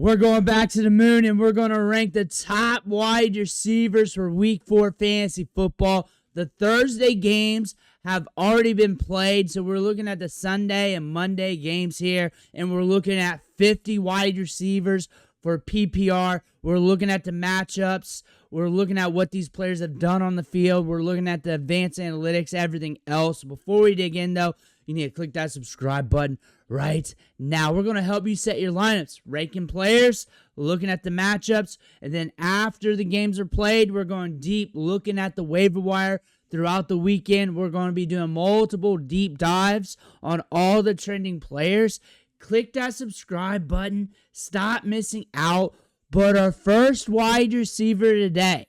We're going back to the moon, and we're going to rank the top wide receivers for Week 4 fantasy football. The Thursday games have already been played, so we're looking at the Sunday and Monday games here, and we're looking at 50 wide receivers for PPR. We're looking at the matchups. We're looking at what these players have done on the field. We're looking at the advanced analytics, everything else. Before we dig in, though, you need to click that subscribe button right now. We're going to help you set your lineups, ranking players, looking at the matchups, and then after the games are played, we're going deep, looking at the waiver wire throughout the weekend. We're going to be doing multiple deep dives on all the trending players. Click that subscribe button. Stop missing out. But our first wide receiver today,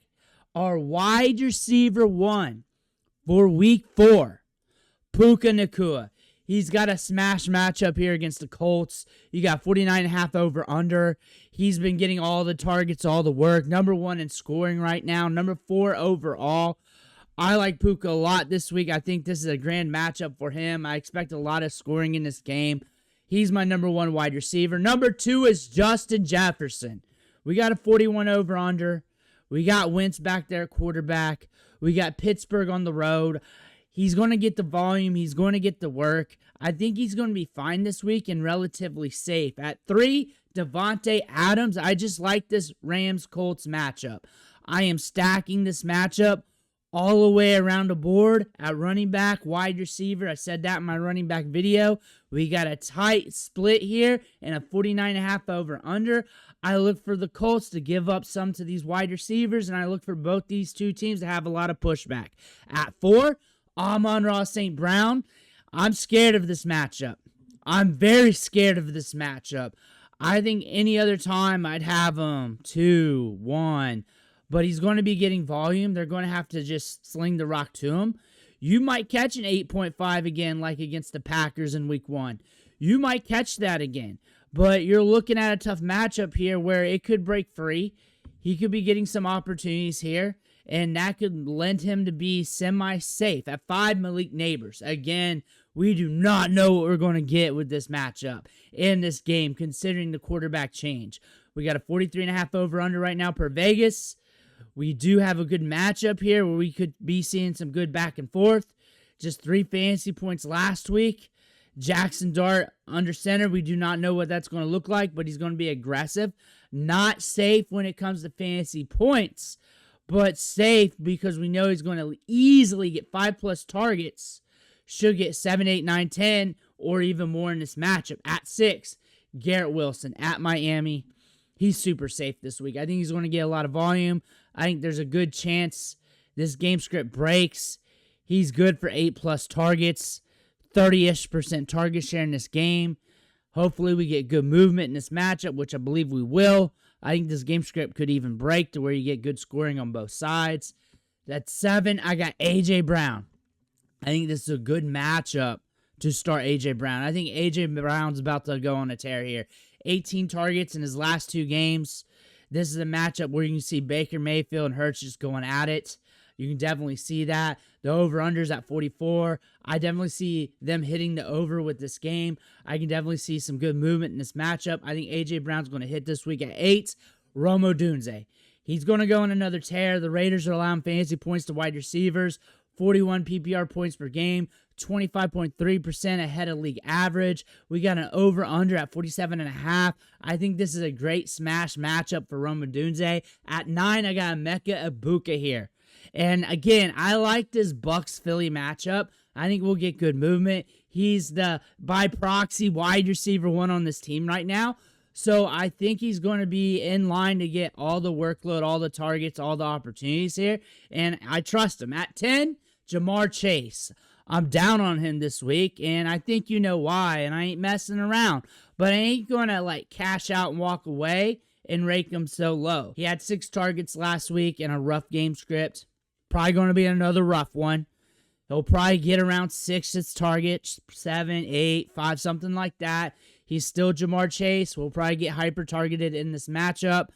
our wide receiver 1 for Week 4, Puka Nacua. He's got a smash matchup here against the Colts. You got 49.5 over under. He's been getting all the targets, all the work. Number 1 in scoring right now. Number 4 overall. I like Puka a lot this week. I think this is a grand matchup for him. I expect a lot of scoring in this game. He's my number 1 wide receiver. Number 2 is Justin Jefferson. We got a 41 over under. We got Wentz back there at quarterback. We got Pittsburgh on the road. He's going to get the volume. He's going to get the work. I think he's going to be fine this week and relatively safe. At 3, Davante Adams. I just like this Rams-Colts matchup. I am stacking this matchup all the way around the board at running back, wide receiver. I said that in my running back video. We got a tight split here and a 49.5 over under. I look for the Colts to give up some to these wide receivers, and I look for both these two teams to have a lot of pushback. At 4, Amon-Ra St. Brown. I'm scared of this matchup. I'm very scared of this matchup. I think any other time I'd have him 2, 1, but he's going to be getting volume. They're going to have to just sling the rock to him. You might catch an 8.5 again like against the Packers in Week 1. You might catch that again. But you're looking at a tough matchup here where it could break free. He could be getting some opportunities here, and that could lend him to be semi-safe. At 5, Malik Nabers. Again, we do not know what we're going to get with this matchup in this game, considering the quarterback change. We got a 43.5 over-under right now per Vegas. We do have a good matchup here where we could be seeing some good back and forth. Just 3 fantasy points last week. Jackson Dart under center. We do not know what that's going to look like, but he's going to be aggressive. Not safe when it comes to fantasy points, but safe because we know he's going to easily get 5+ targets. Should get 7, 8, 9, 10, or even more in this matchup. At 6, Garrett Wilson at Miami. He's super safe this week. I think he's going to get a lot of volume. I think there's a good chance this game script breaks. He's good for 8+ targets. 30-ish% target share in this game. Hopefully we get good movement in this matchup, which I believe we will. I think this game script could even break to where you get good scoring on both sides. At 7, I got A.J. Brown. I think this is a good matchup to start A.J. Brown. I think A.J. Brown's about to go on a tear here. 18 targets in his last 2 games. This is a matchup where you can see Baker Mayfield and Hurts just going at it. You can definitely see that. The over-under's at 44. I definitely see them hitting the over with this game. I can definitely see some good movement in this matchup. I think A.J. Brown's going to hit this week at 8. Odunze. He's going to go on another tear. The Raiders are allowing fantasy points to wide receivers. 41 PPR points per game. 25.3% ahead of league average. We got an over-under at 47.5. I think this is a great smash matchup for Odunze. At 9, I got Emeka Egbuka here. And again, I like this Bucs-Philly matchup. I think we'll get good movement. He's the, by proxy, wide receiver 1 on this team right now. So I think he's going to be in line to get all the workload, all the targets, all the opportunities here. And I trust him. At 10, Ja'Marr Chase. I'm down on him this week, and I think you know why, and I ain't messing around. But I ain't going to, cash out and walk away and rake him so low. He had 6 targets last week in a rough game script. Probably going to be another rough one. He'll probably get around 6 targets, 7, 8, 5, something like that. He's still Ja'Marr Chase. We'll probably get hyper-targeted in this matchup.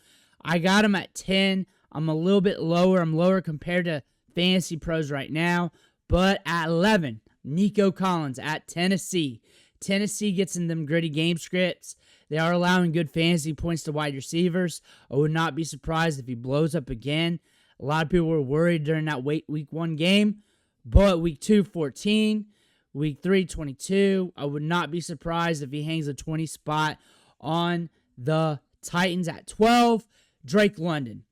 I got him at 10. I'm a little bit lower. I'm lower compared to Fantasy Pros right now. But at 11, Nico Collins at Tennessee. Tennessee gets in them gritty game scripts. They are allowing good fantasy points to wide receivers. I would not be surprised if he blows up again. A lot of people were worried during that week 1 game, but week 2, 14, week 3, 22. I would not be surprised if he hangs a 20 spot on the Titans at 12. Drake London.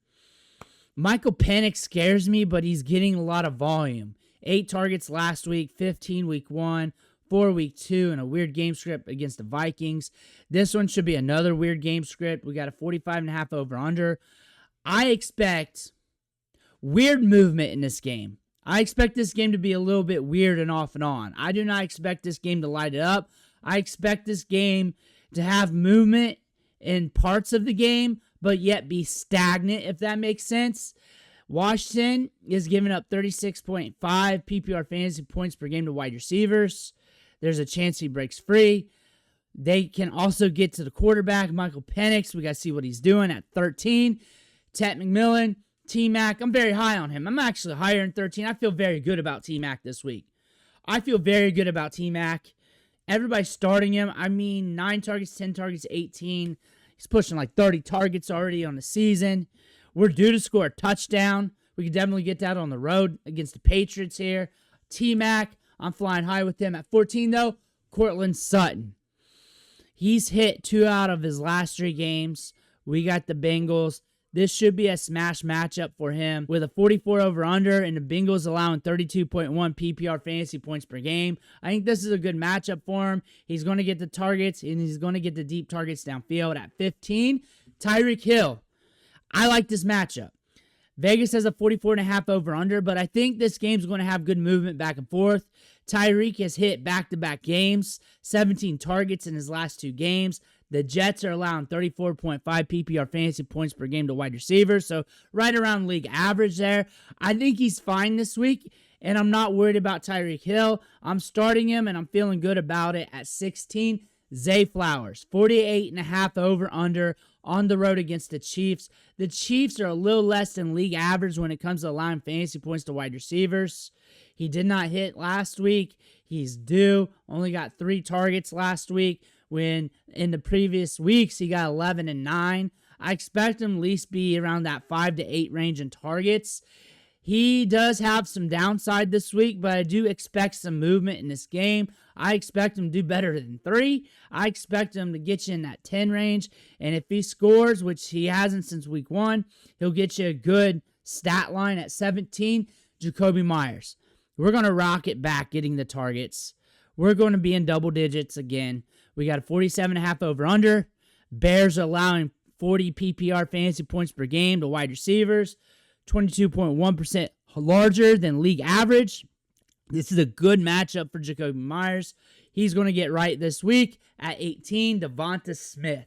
Michael Penix scares me, but he's getting a lot of volume. 8 targets last week, 15 week 1, 4 week 2, and a weird game script against the Vikings. This one should be another weird game script. We got a 45.5 over-under. I expect weird movement in this game. I expect this game to be a little bit weird and off and on. I do not expect this game to light it up. I expect this game to have movement in parts of the game, but yet be stagnant, if that makes sense. Washington is giving up 36.5 PPR fantasy points per game to wide receivers. There's a chance he breaks free. They can also get to the quarterback, Michael Penix. We got to see what he's doing at 13. McMillan, T-Mac. I'm very high on him. I'm actually higher than 13. I feel very good about T-Mac this week. I feel very good about T-Mac. Everybody's starting him. 9 targets, 10 targets, 18. He's pushing like 30 targets already on the season. We're due to score a touchdown. We can definitely get that on the road against the Patriots here. T-Mac, I'm flying high with him. At 14, though, Courtland Sutton. He's hit 2 out of his last 3 games. We got the Bengals. This should be a smash matchup for him with a 44 over-under and the Bengals allowing 32.1 PPR fantasy points per game. I think this is a good matchup for him. He's going to get the targets, and he's going to get the deep targets downfield. At 15, Tyreek Hill. I like this matchup. Vegas has a 44.5 over-under, but I think this game's going to have good movement back and forth. Tyreek has hit back-to-back games, 17 targets in his last 2 games. The Jets are allowing 34.5 PPR fantasy points per game to wide receivers, so right around league average there. I think he's fine this week, and I'm not worried about Tyreek Hill. I'm starting him, and I'm feeling good about it. At 16, Zay Flowers, 48.5 over-under on the road against the Chiefs. The Chiefs are a little less than league average when it comes to allowing fantasy points to wide receivers. He did not hit last week. He's due. Only got 3 targets last week, when in the previous weeks he got 11 and 9. I expect him at least be around that 5 to 8 range in targets. He does have some downside this week, but I do expect some movement in this game. I expect him to do better than 3. I expect him to get you in that 10 range. And if he scores, which he hasn't since week 1, he'll get you a good stat line at 17. Jakobi Meyers. We're going to rock it back getting the targets. We're going to be in double digits again. We got a 47.5 over-under. Bears are allowing 40 PPR fantasy points per game to wide receivers. 22.1% larger than league average. This is a good matchup for Jakobi Meyers. He's going to get right this week. At 18, DeVonta Smith.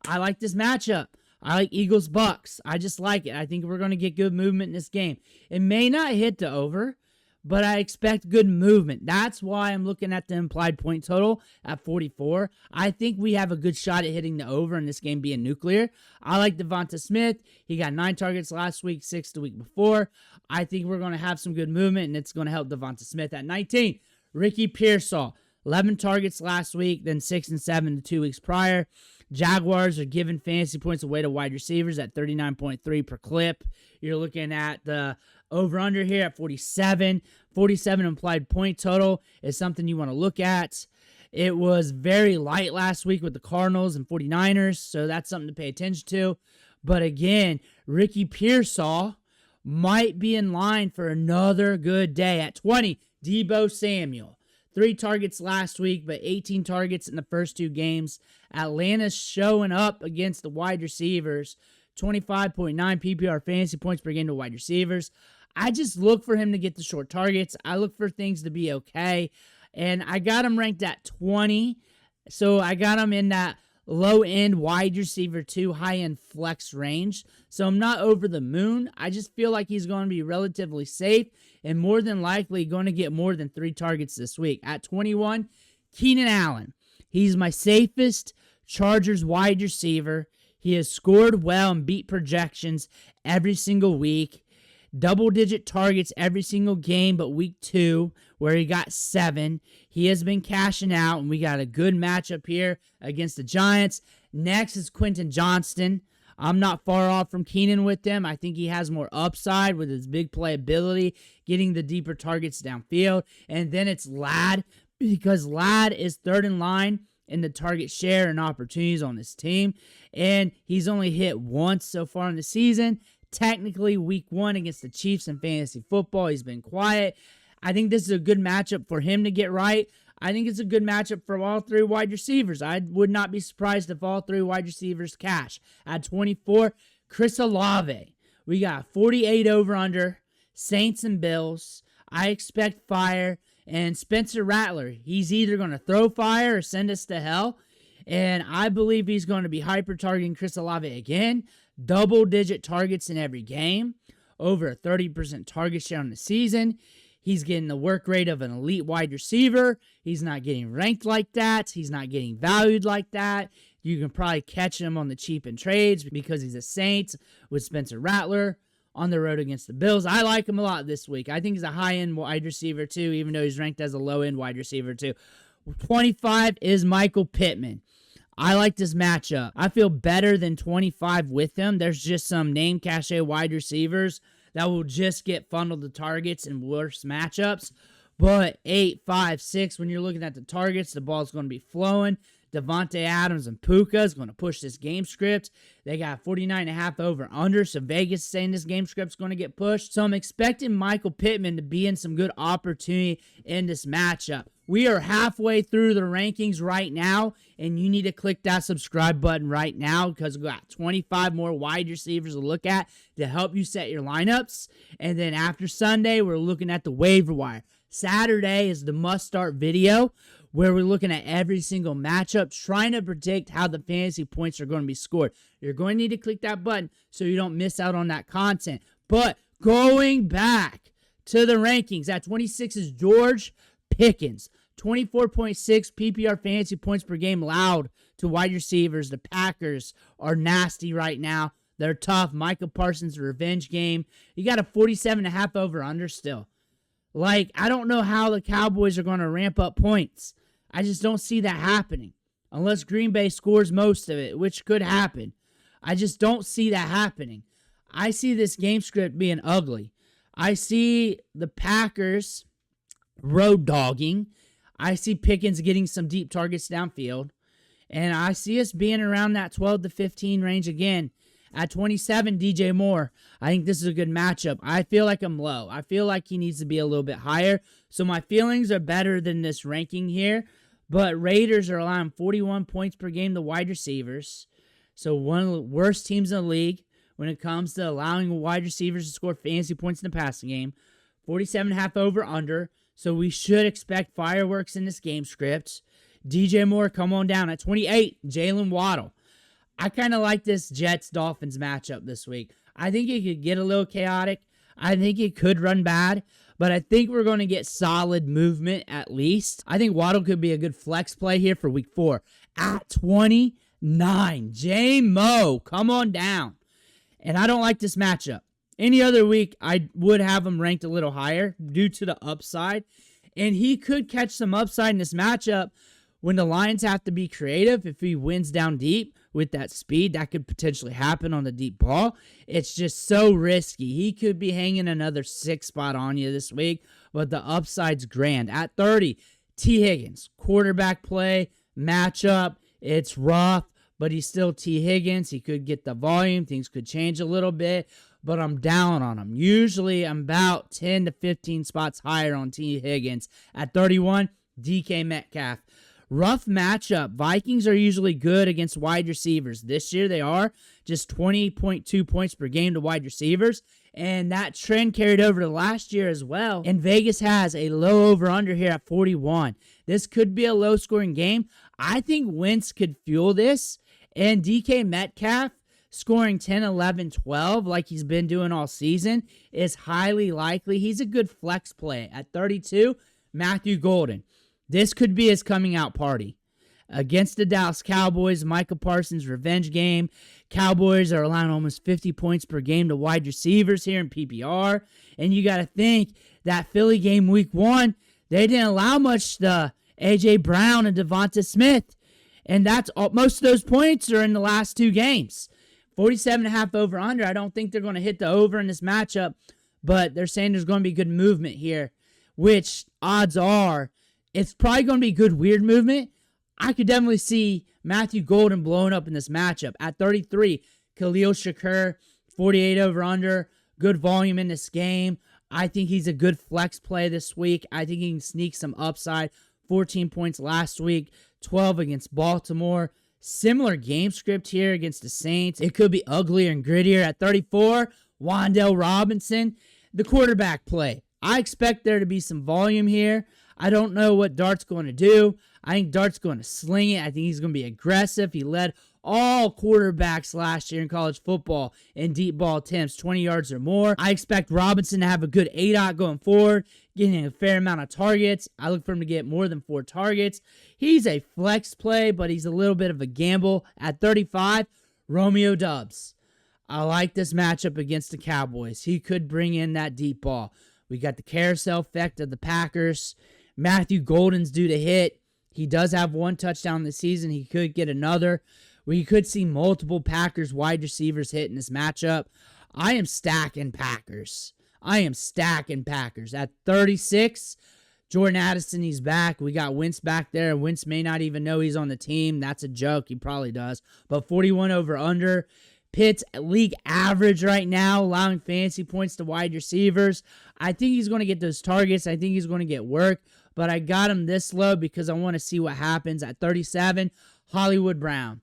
I like this matchup. I like Eagles-Bucks. I just like it. I think we're going to get good movement in this game. It may not hit the over, but I expect good movement. That's why I'm looking at the implied point total at 44. I think we have a good shot at hitting the over in this game being nuclear. I like DeVonta Smith. He got 9 targets last week, 6 the week before. I think we're going to have some good movement, and it's going to help DeVonta Smith. At 19, Ricky Pearsall. 11 targets last week, then 6 and 7 the 2 weeks prior. Jaguars are giving fantasy points away to wide receivers at 39.3 per clip. You're looking at the over-under here at 47. 47 implied point total is something you want to look at. It was very light last week with the Cardinals and 49ers, so that's something to pay attention to. But again, Ricky Pearsall might be in line for another good day. At 20, Deebo Samuel. 3 targets last week, but 18 targets in the first 2 games. Atlanta's showing up against the wide receivers. 25.9 PPR fantasy points per game to wide receivers. I just look for him to get the short targets. I look for things to be okay. And I got him ranked at 20. So I got him in that low-end wide receiver 2, high-end flex range. So I'm not over the moon. I just feel like he's going to be relatively safe and more than likely going to get more than 3 targets this week. At 21, Keenan Allen. He's my safest Chargers wide receiver. He has scored well and beat projections every single week. Double-digit targets every single game but week 2, where he got 7. He has been cashing out, and we got a good matchup here against the Giants. Next is Quentin Johnston. I'm not far off from Keenan with them. I think he has more upside with his big playability, getting the deeper targets downfield. And then it's Ladd, because Ladd is third in line in the target share and opportunities on this team. And he's only hit once so far in the season. Technically, week 1 against the Chiefs in fantasy football, he's been quiet. I think this is a good matchup for him to get right. I think it's a good matchup for all 3 wide receivers. I would not be surprised if all 3 wide receivers cash. At 24, Chris Olave. We got 48 over-under, Saints and Bills. I expect fire. And Spencer Rattler, he's either going to throw fire or send us to hell. And I believe he's going to be hyper-targeting Chris Olave again. Double-digit targets in every game. Over a 30% target share on the season. He's getting the work rate of an elite wide receiver. He's not getting ranked like that. He's not getting valued like that. You can probably catch him on the cheap in trades because he's a Saint with Spencer Rattler on the road against the Bills. I like him a lot this week. I think he's a high-end wide receiver too, even though he's ranked as a low-end wide receiver too. 25 is Michael Pittman. I like this matchup. I feel better than 25 with him. There's just some name cachet wide receivers that will just get funneled to targets in worse matchups. But 8, 5, 6, when you're looking at the targets, the ball's going to be flowing. Davante Adams and Puka is going to push this game script. They got 49.5 over under, so Vegas is saying this game script's going to get pushed. So I'm expecting Michael Pittman to be in some good opportunity in this matchup. We are halfway through the rankings right now, and you need to click that subscribe button right now because we've got 25 more wide receivers to look at to help you set your lineups. And then after Sunday, we're looking at the waiver wire. Saturday is the must-start video where we're looking at every single matchup, trying to predict how the fantasy points are going to be scored. You're going to need to click that button so you don't miss out on that content. But going back to the rankings, at 26 is George Pickens. 24.6 PPR fantasy points per game allowed to wide receivers. The Packers are nasty right now. They're tough. Micah Parsons' revenge game. You got a 47.5 over-under still. Like, I don't know how the Cowboys are going to ramp up points. I just don't see that happening. Unless Green Bay scores most of it, which could happen. I just don't see that happening. I see this game script being ugly. I see the Packers road dogging. I see Pickens getting some deep targets downfield. And I see us being around that 12 to 15 range again. At 27, DJ Moore. I think this is a good matchup. I feel like I'm low. I feel like he needs to be a little bit higher. So my feelings are better than this ranking here. But Raiders are allowing 41 points per game to wide receivers. So one of the worst teams in the league when it comes to allowing wide receivers to score fantasy points in the passing game. 47.5 over under. So we should expect fireworks in this game script. DJ Moore, come on down. At 28, Jaylen Waddle. I kind of like this Jets-Dolphins matchup this week. I think it could get a little chaotic. I think it could run bad. But I think we're going to get solid movement at least. I think Waddle could be a good flex play here for week 4. At 29, J-Mo, come on down. And I don't like this matchup. Any other week, I would have him ranked a little higher due to the upside. And he could catch some upside in this matchup when the Lions have to be creative. If he wins down deep with that speed, that could potentially happen on the deep ball. It's just so risky. He could be hanging another 6 spot on you this week, but the upside's grand. At 30, T. Higgins. Quarterback play, matchup. It's rough, but he's still T. Higgins. He could get the volume. Things could change a little bit, but I'm down on him. Usually I'm about 10 to 15 spots higher on T. Higgins. At 31, DK Metcalf. Rough matchup. Vikings are usually good against wide receivers. This year they are just 20.2 points per game to wide receivers. And that trend carried over to last year as well. And Vegas has a low over-under here at 41. This could be a low-scoring game. I think Wentz could fuel this. And DK Metcalf scoring 10, 11, 12 like he's been doing all season is highly likely. He's a good flex play. At 32, Matthew Golden. This could be his coming out party. Against the Dallas Cowboys, Micah Parsons' revenge game. Cowboys are allowing almost 50 points per game to wide receivers here in PPR. And you got to think that Philly game week 1, they didn't allow much to A.J. Brown and DeVonta Smith. And that's all, most of those points are in the last two games. 47.5 over-under. I don't think they're going to hit the over in this matchup, but they're saying there's going to be good movement here, which odds are it's probably going to be good weird movement. I could definitely see Matthew Golden blowing up in this matchup. At 33, Khalil Shakur, 48 over-under. Good volume in this game. I think he's a good flex play this week. I think he can sneak some upside. 14 points last week, 12 against Baltimore. Similar game script here against the Saints. It could be uglier and grittier. At 34, Wan'Dale Robinson, the quarterback play. I expect there to be some volume here. I don't know what Dart's going to do. I think Dart's going to sling it. I think he's going to be aggressive. He led all quarterbacks last year in college football in deep ball attempts, 20 yards or more. I expect Robinson to have a good ADOT going forward, getting a fair amount of targets. I look for him to get more than 4 targets. He's a flex play, but he's a little bit of a gamble. At 35, Romeo Doubs. I like this matchup against the Cowboys. He could bring in that deep ball. We got the carousel effect of the Packers. Matthew Golden's due to hit. He does have 1 touchdown this season. He could get another. We could see multiple Packers wide receivers hit in this matchup. I am stacking Packers. At 36, Jordan Addison, he's back. We got Wentz back there. Wentz may not even know he's on the team. That's a joke. He probably does. But 41 over under. Pitt's league average right now, allowing fantasy points to wide receivers. I think he's going to get those targets. I think he's going to get work. But I got him this low because I want to see what happens. At 37, Hollywood Brown.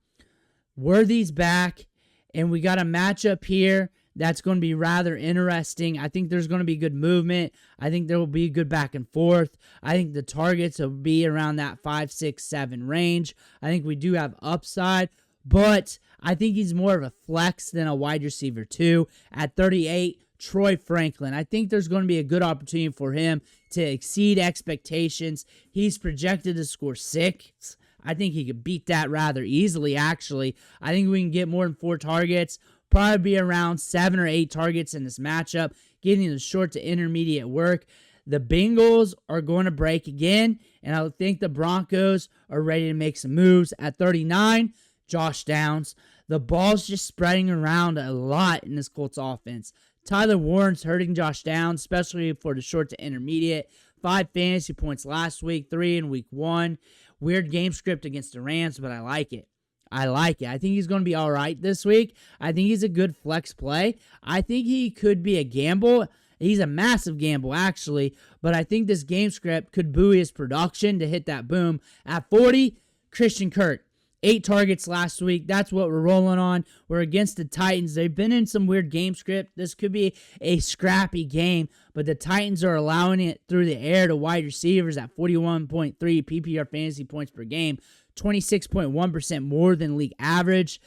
Worthy's back, and we got a matchup here that's going to be rather interesting. I think there's going to be good movement. I think there will be good back and forth. I think the targets will be around that 5, 6, 7 range. I think we do have upside, but I think he's more of a flex than a wide receiver too. At 38, Troy Franklin. I think there's going to be a good opportunity for him to exceed expectations. He's projected to score 6. I think he could beat that rather easily, actually. I think we can get more than 4 targets. Probably be around 7 or 8 targets in this matchup, getting the short to intermediate work. The Bengals are going to break again, and I think the Broncos are ready to make some moves. At 39, Josh Downs. The ball's just spreading around a lot in this Colts offense. Tyler Warren's hurting Josh Downs, especially for the short to intermediate. 5 fantasy points last week, 3 in week 1. Weird game script against the Rams, but I like it. I think he's going to be all right this week. I think he's a good flex play. I think he could be a gamble. He's a massive gamble, actually, but I think this game script could buoy his production to hit that boom. At 40, Christian Kirk. 8 targets last week. That's what we're rolling on. We're against the Titans. They've been in some weird game script. This could be a scrappy game, but the Titans are allowing it through the air to wide receivers at 41.3 PPR fantasy points per game, 26.1% more than league average.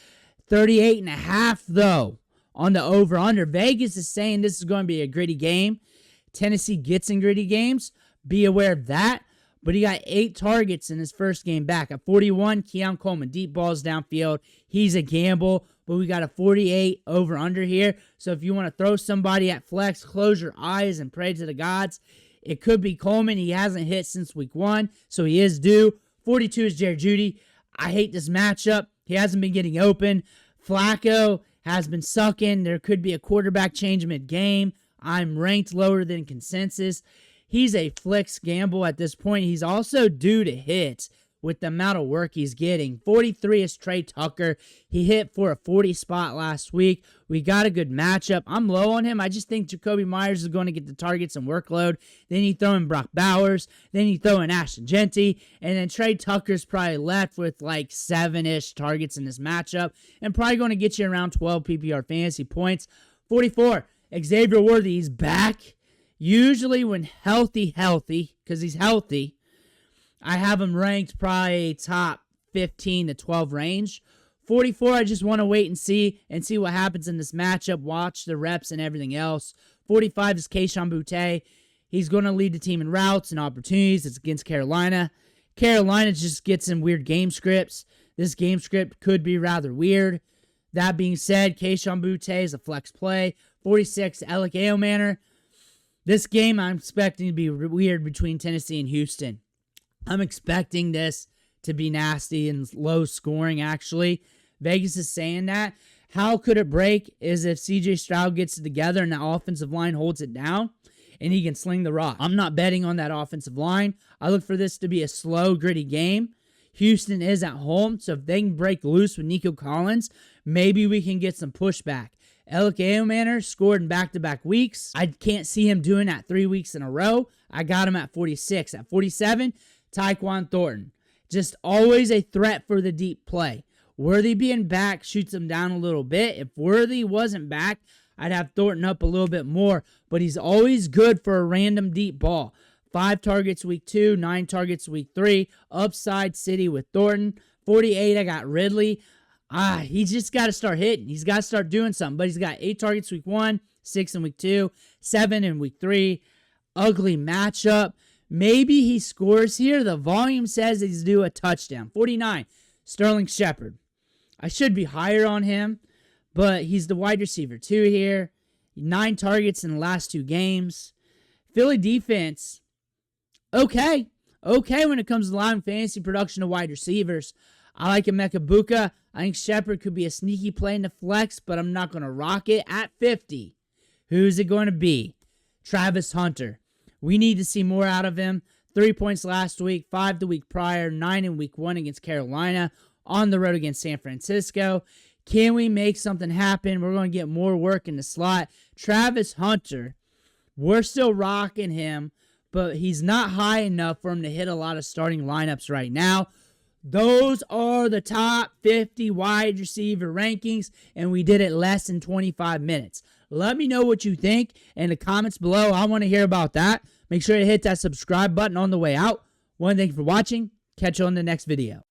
38.5 though on the over-under. Vegas is saying this is going to be a gritty game. Tennessee gets in gritty games. Be aware of that. But he got 8 targets in his first game back. At 41, Keon Coleman, deep balls downfield. He's a gamble, but we got a 48 over-under here. So if you want to throw somebody at flex, close your eyes and pray to the gods. It could be Coleman. He hasn't hit since week 1, so he is due. 42 is Jerry Jeudy. I hate this matchup. He hasn't been getting open. Flacco has been sucking. There could be a quarterback change mid-game. I'm ranked lower than consensus. He's a flex gamble at this point. He's also due to hit with the amount of work he's getting. 43 is Trey Tucker. He hit for a 40 spot last week. We got a good matchup. I'm low on him. I just think Jakobi Meyers is going to get the targets and workload. Then you throw in Brock Bowers. Then you throw in Ashton Genty. And then Trey Tucker's probably left with like 7-ish targets in this matchup. And probably going to get you around 12 PPR fantasy points. 44, Xavier Worthy. He's back. Usually when healthy, because he's healthy, I have him ranked probably top 15 to 12 range. 44, I just want to wait and see what happens in this matchup, watch the reps and everything else. 45 is Kayshon Boutte. He's going to lead the team in routes and opportunities. It's against Carolina. Carolina just gets in weird game scripts. This game script could be rather weird. That being said, Kayshon Boutte is a flex play. 46, Alec Aomanor. This game I'm expecting to be weird between Tennessee and Houston. I'm expecting this to be nasty and low scoring, actually. Vegas is saying that. How could it break is if CJ Stroud gets it together and the offensive line holds it down and he can sling the rock. I'm not betting on that offensive line. I look for this to be a slow, gritty game. Houston is at home, so if they can break loose with Nico Collins, maybe we can get some pushback. Alec Eomanor scored in back-to-back weeks. I can't see him doing that 3 weeks in a row. I got him at 46. At 47, Tyquan Thornton. Just always a threat for the deep play. Worthy being back shoots him down a little bit. If Worthy wasn't back, I'd have Thornton up a little bit more, but he's always good for a random deep ball. 5 targets week 2, 9 targets week 3. Upside city with Thornton. 48, I got Ridley. He's just got to start hitting. He's got to start doing something, but he's got 8 targets week 1, 6 in week 2, 7 in week 3. Ugly matchup. Maybe he scores here. The volume says he's due a touchdown. 49, Sterling Shepard. I should be higher on him, but he's the wide receiver 2 here. 9 targets in the last 2 games. Philly defense, okay when it comes to allowing fantasy production of wide receivers. I like Emeka. I think Shepard could be a sneaky play in the flex, but I'm not going to rock it. At 50, who's it going to be? Travis Hunter. We need to see more out of him. 3 points last week, 5 the week prior, 9 in week 1 against Carolina, on the road against San Francisco. Can we make something happen? We're going to get more work in the slot. Travis Hunter, we're still rocking him, but he's not high enough for him to hit a lot of starting lineups right now. Those are the top 50 wide receiver rankings, and we did it less than 25 minutes. Let me know what you think in the comments below. I want to hear about that. Make sure to hit that subscribe button on the way out. Thank you for watching. Catch you on the next video.